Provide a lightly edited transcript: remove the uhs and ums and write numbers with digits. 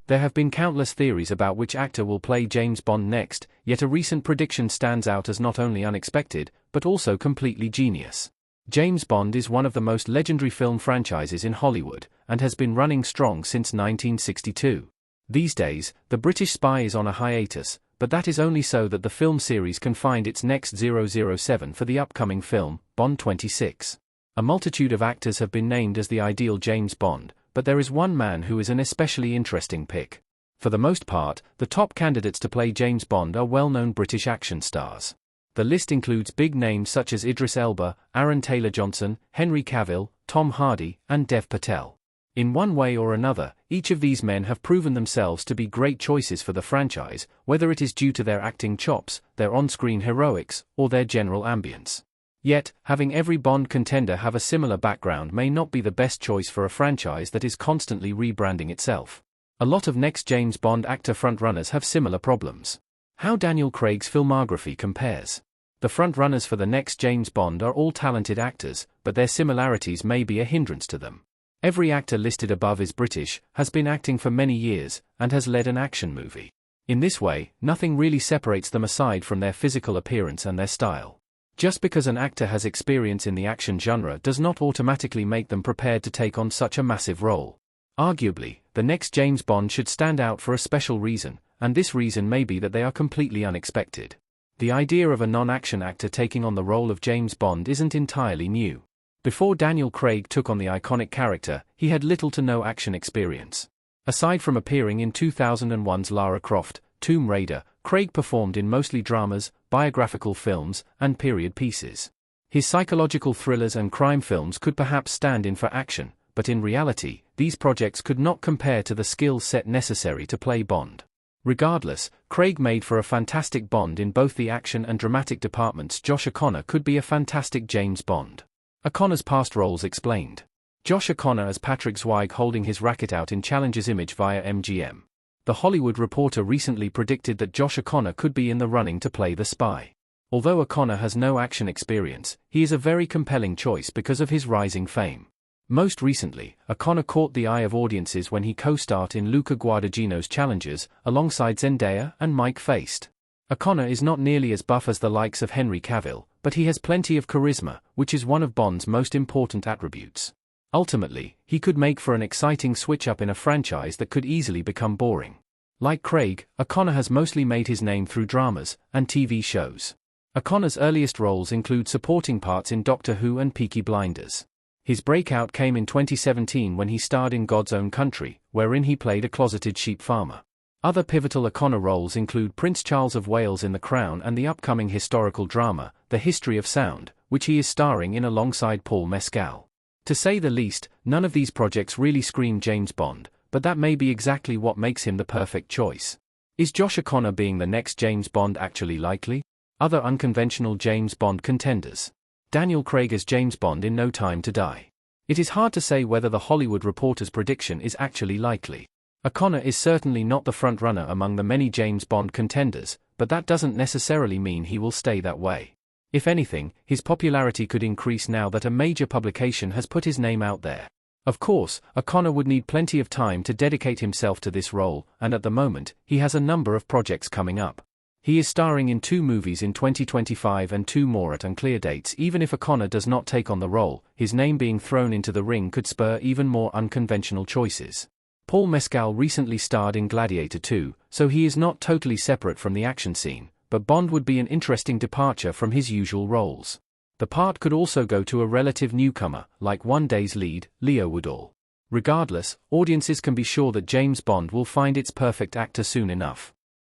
There have been countless theories about which actor will play James Bond next, yet a recent prediction stands out as not only unexpected, but also completely genius. James Bond is one of the most legendary film franchises in Hollywood, and has been running strong since 1962. These days, the British spy is on a hiatus, but that is only so that the film series can find its next 007 for the upcoming film, Bond 26. A multitude of actors have been named as the ideal James Bond, but there is one man who is an especially interesting pick. For the most part, the top candidates to play James Bond are well-known British action stars. The list includes big names such as Idris Elba, Aaron Taylor-Johnson, Henry Cavill, Tom Hardy, and Dev Patel. In one way or another, each of these men have proven themselves to be great choices for the franchise, whether it is due to their acting chops, their on-screen heroics, or their general ambience. Yet, having every Bond contender have a similar background may not be the best choice for a franchise that is constantly rebranding itself. A lot of next James Bond actor frontrunners have similar problems. How Daniel Craig's filmography compares. The frontrunners for the next James Bond are all talented actors, but their similarities may be a hindrance to them. Every actor listed above is British, has been acting for many years, and has led an action movie. In this way, nothing really separates them aside from their physical appearance and their style. Just because an actor has experience in the action genre does not automatically make them prepared to take on such a massive role. Arguably, the next James Bond should stand out for a special reason, and this reason may be that they are completely unexpected. The idea of a non-action actor taking on the role of James Bond isn't entirely new. Before Daniel Craig took on the iconic character, he had little to no action experience. Aside from appearing in 2001's Lara Croft, Tomb Raider, Craig performed in mostly dramas, biographical films, and period pieces. His psychological thrillers and crime films could perhaps stand in for action, but in reality, these projects could not compare to the skill set necessary to play Bond. Regardless, Craig made for a fantastic Bond in both the action and dramatic departments. Josh O'Connor could be a fantastic James Bond. O'Connor's past roles explained. Josh O'Connor as Patrick Zweig holding his racket out in Challenger's image via MGM. The Hollywood Reporter recently predicted that Josh O'Connor could be in the running to play the spy. Although O'Connor has no action experience, he is a very compelling choice because of his rising fame. Most recently, O'Connor caught the eye of audiences when he co-starred in Luca Guadagnino's Challengers, alongside Zendaya and Mike Feist. O'Connor is not nearly as buff as the likes of Henry Cavill, but he has plenty of charisma, which is one of Bond's most important attributes. Ultimately, he could make for an exciting switch-up in a franchise that could easily become boring. Like Craig, O'Connor has mostly made his name through dramas and TV shows. O'Connor's earliest roles include supporting parts in Doctor Who and Peaky Blinders. His breakout came in 2017 when he starred in God's Own Country, wherein he played a closeted sheep farmer. Other pivotal O'Connor roles include Prince Charles of Wales in The Crown and the upcoming historical drama, The History of Sound, which he is starring in alongside Paul Mescal. To say the least, none of these projects really scream James Bond, but that may be exactly what makes him the perfect choice. Is Josh O'Connor being the next James Bond actually likely? Other unconventional James Bond contenders. Daniel Craig as James Bond in No Time to Die. It is hard to say whether the Hollywood Reporter's prediction is actually likely. O'Connor is certainly not the front-runner among the many James Bond contenders, but that doesn't necessarily mean he will stay that way. If anything, his popularity could increase now that a major publication has put his name out there. Of course, O'Connor would need plenty of time to dedicate himself to this role, and at the moment, he has a number of projects coming up. He is starring in 2 movies in 2025 and 2 more at unclear dates. Even if O'Connor does not take on the role, his name being thrown into the ring could spur even more unconventional choices. Paul Mescal recently starred in Gladiator 2, so he is not totally separate from the action scene, but Bond would be an interesting departure from his usual roles. The part could also go to a relative newcomer, like One Day's lead, Leo Woodall. Regardless, audiences can be sure that James Bond will find its perfect actor soon enough.